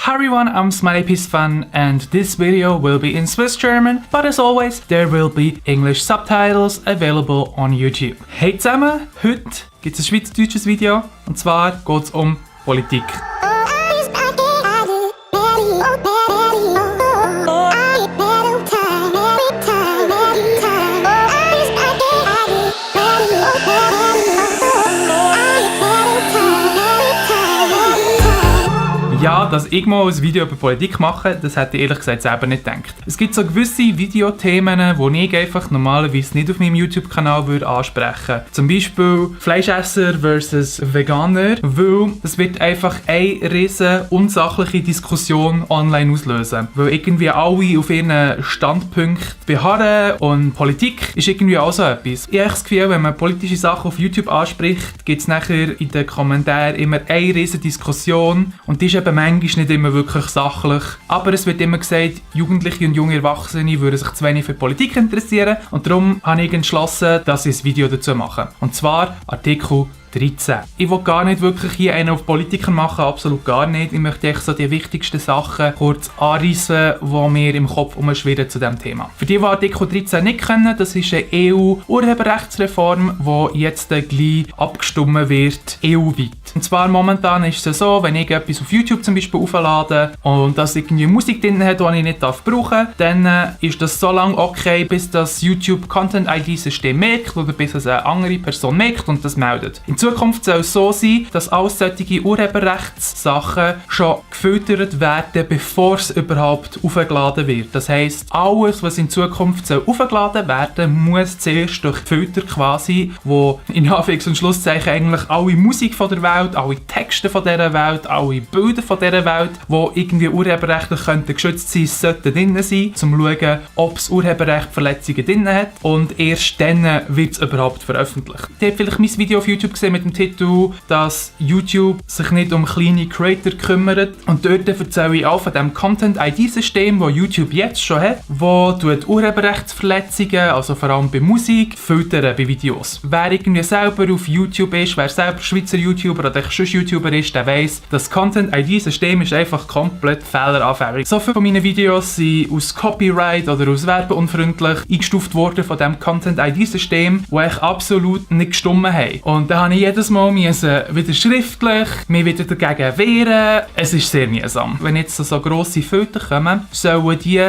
Hi everyone, I'm SmileyPeaceFun and this video will be in Swiss German, but as always, there will be English subtitles available on YouTube. Hey zusammen, heute gibt es ein schweizerdeutsches Video und zwar geht es um Politik. Ja, dass ich mal ein Video über Politik mache, das hätte ich ehrlich gesagt selber nicht gedacht. Es gibt so gewisse Videothemen, die ich einfach normalerweise nicht auf meinem YouTube-Kanal ansprechen würde. Zum Beispiel Fleischesser versus Veganer, weil es wird einfach eine riesen unsachliche Diskussion online auslösen. Weil irgendwie alle auf ihren Standpunkt beharren und Politik ist irgendwie auch so etwas. Ich habe das Gefühl, wenn man politische Sachen auf YouTube anspricht, gibt es nachher in den Kommentaren immer eine riesen Diskussion und die ist eben manchmal nicht immer wirklich sachlich. Aber es wird immer gesagt, Jugendliche und junge Erwachsene würden sich zu wenig für Politik interessieren und darum habe ich entschlossen, dass ich ein Video dazu mache. Und zwar Artikel 13. Ich will gar nicht wirklich hier einen auf Politiker machen, absolut gar nicht. Ich möchte echt so die wichtigsten Sachen kurz anreissen, die mir im Kopf umschwirren zu diesem Thema. Für die Artikel 13 nicht kennen, das ist eine EU-Urheberrechtsreform, die jetzt gleich abgestimmt wird, EU-weit. Und zwar momentan ist es so, wenn ich etwas auf YouTube zum Beispiel auflade und das irgendwie Musik drin hat, die ich nicht brauchen darf, dann ist das so lange okay, bis das YouTube Content ID-System merkt oder bis es eine andere Person merkt und das meldet. In Zukunft soll es so sein, dass all solche Urheberrechtssachen schon gefiltert werden, bevor es überhaupt aufgeladen wird. Das heisst, alles, was in Zukunft aufgeladen werden muss zuerst durch Filter quasi, wo in Anführungs- und Schlusszeichen eigentlich alle Musik von der Welt, alle Texte von dieser Welt, alle Bilder von dieser Welt, die irgendwie urheberrechtlich geschützt sein, sollten drin sein, um zu schauen, ob es Urheberrechtsverletzungen drin hat und erst dann wird es überhaupt veröffentlicht. Ihr habt vielleicht mein Video auf YouTube gesehen mit dem Titel, dass YouTube sich nicht um kleine Creator kümmert und dort erzähle ich auch von dem Content-ID-System, das YouTube jetzt schon hat, wo Urheberrechtsverletzungen, also vor allem bei Musik, filtern bei Videos. Wer irgendwie selber auf YouTube ist, wer selber Schweizer YouTuber oder sonst YouTuber ist, der weiss, das Content-ID-System ist einfach komplett fehleranfällig. So viele von meinen Videos sind aus Copyright oder aus werbeunfreundlich eingestuft worden von dem Content-ID-System, wo ich absolut nicht gestimmt habe. Und da habe ich jedes Mal wieder schriftlich mich wieder dagegen wehren. Es ist sehr mühsam. Wenn jetzt so grosse Filter kommen, sollen die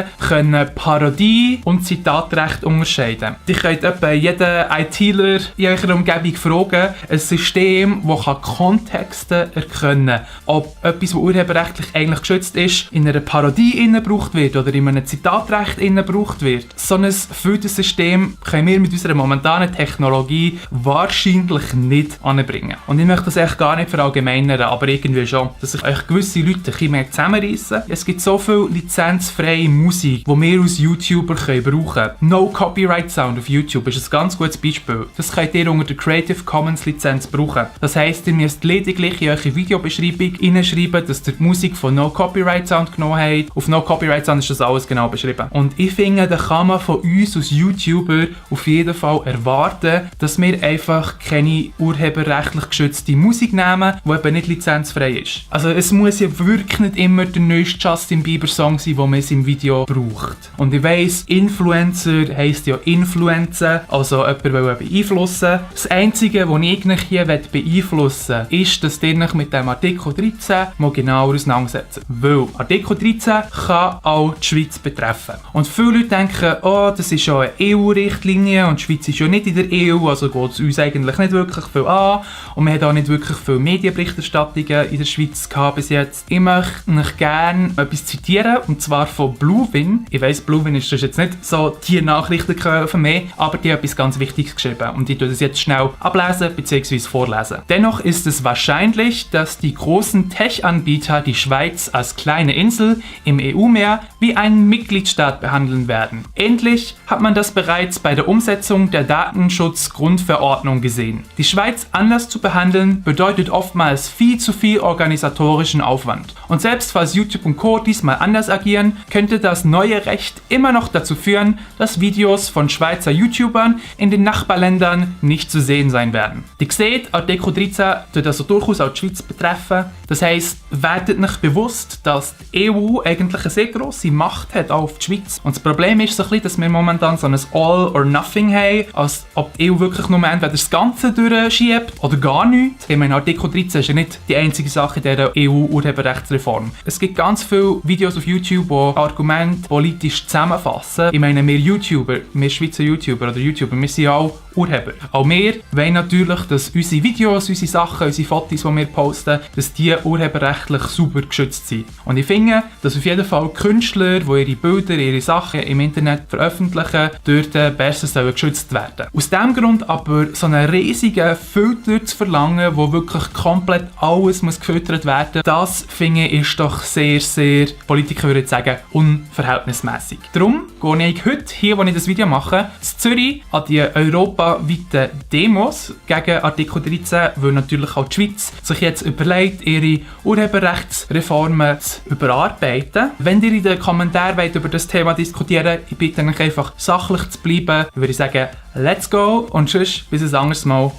Parodie und Zitatrecht unterscheiden. Die könnt etwa jeden ITler in eurer Umgebung fragen, ein System, das Kontexte erkennen kann. Ob etwas, das urheberrechtlich eigentlich geschützt ist, in einer Parodie gebraucht wird oder in einem Zitatrecht gebraucht wird. So ein Filtersystem können wir mit unserer momentanen Technologie wahrscheinlich nicht anbringen. Und ich möchte das echt gar nicht verallgemeinern, aber irgendwie schon, dass sich gewisse Leute ein bisschen mehr zusammenreissen. Es gibt so viel lizenzfreie Musik, die wir als YouTuber brauchen können. No Copyright Sound auf YouTube ist ein ganz gutes Beispiel. Das könnt ihr unter der Creative Commons Lizenz brauchen. Das heisst, ihr müsst lediglich in eure Videobeschreibung hineinschreiben, dass ihr die Musik von No Copyright Sound genommen habt. Auf No Copyright Sound ist das alles genau beschrieben. Und ich finde, da kann man von uns als YouTuber auf jeden Fall erwarten, dass wir einfach keine urheberrechtlich geschützte Musik nehmen, die eben nicht lizenzfrei ist. Also es muss ja wirklich nicht immer der neueste Justin Bieber Song sein, den man in seinem Video braucht. Und ich weiss, Influencer heisst ja Influenzen, also jemand beeinflussen. Das Einzige, was ich hier beeinflussen will, ist, dass ihr euch mit dem Artikel 13 mal genauer auseinandersetzen. Weil Artikel 13 kann auch die Schweiz betreffen. Und viele Leute denken, oh, das ist ja eine EU-Richtlinie und die Schweiz ist ja nicht in der EU, also geht es uns eigentlich nicht wirklich viel an. Und wir haben auch nicht wirklich viele Medienberichterstattungen in der Schweiz gehabt bis jetzt. Ich möchte euch gerne etwas zitieren, und zwar von Bluewin. Ich weiss, Bluewin ist das jetzt nicht so die Nachrichtenquelle für mich, aber die hat etwas ganz Wichtiges geschrieben. Und ich tue das jetzt schnell ablesen bzw. vorlesen. Dennoch ist es wahrscheinlich, dass die großen Tech-Anbieter die Schweiz als kleine Insel im EU-Meer wie einen Mitgliedstaat behandeln werden. Endlich hat man das bereits bei der Umsetzung der Datenschutzgrundverordnung gesehen. Die Schweiz Recht anders zu behandeln, bedeutet oftmals viel zu viel organisatorischen Aufwand. Und selbst falls YouTube und Co. diesmal anders agieren, könnte das neue Recht immer noch dazu führen, dass Videos von Schweizer YouTubern in den Nachbarländern nicht zu sehen sein werden. Ihr seht, Artikel 13 tut also durchaus auch die Schweiz betreffen. Das heisst, werdet euch bewusst, dass die EU eigentlich eine sehr grosse Macht hat auch auf die Schweiz. Und das Problem ist so ein bisschen, dass wir momentan so ein All or Nothing haben, als ob die EU wirklich nur entweder das Ganze durchschiebt oder gar nichts. Ich meine, Artikel 13 ist ja nicht die einzige Sache in dieser EU-Urheberrechtsreform. Es gibt ganz viele Videos auf YouTube, die Argumente politisch zusammenfassen. Ich meine, wir Schweizer YouTuber oder YouTuber, wir sind ja auch Urheber. Auch wir wollen natürlich, dass unsere Videos, unsere Sachen, unsere Fotos, die wir posten, dass die urheberrechtlich super geschützt sind. Und ich finde, dass auf jeden Fall Künstler, die ihre Bilder, ihre Sachen im Internet veröffentlichen, dort besser geschützt werden. Aus diesem Grund aber so einen riesigen Filter zu verlangen, wo wirklich komplett alles muss gefiltert werden, das finde ich ist doch sehr, sehr, Politiker würde ich sagen, unverhältnismäßig. Darum gehe ich heute, hier wo ich das Video mache, in Zürich an die europaweiten Demos gegen Artikel 13, weil natürlich auch die Schweiz sich jetzt überlegt, ihre Urheberrechtsreformen zu überarbeiten. Wenn ihr in den Kommentaren wollt über das Thema diskutieren wollt, ich bitte euch einfach sachlich zu bleiben, würde ich sagen, let's go und tschüss, bis ein anderes Mal.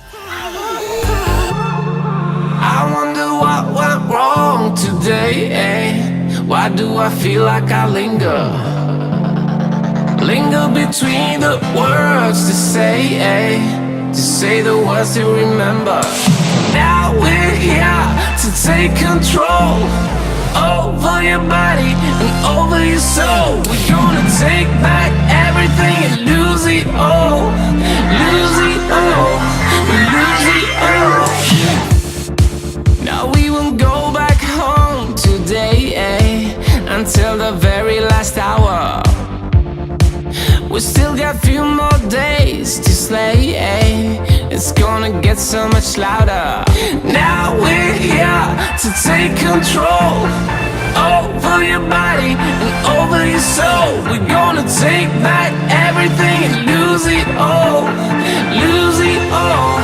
I wonder what went wrong today, eh? Why do I feel like I linger? Linger between the words to say, eh? To say the words to remember. Now we're here to take control over your body and over your soul. We're gonna take back everything and lose it all. Lose it all. Lose it all. Now we won't go back home today, eh? Until the very last hour. We still got a few more days to slay, eh? It's gonna get so much louder. Now we're here to take control over your body and over your soul. We're gonna take back everything and lose it all. Lose it all.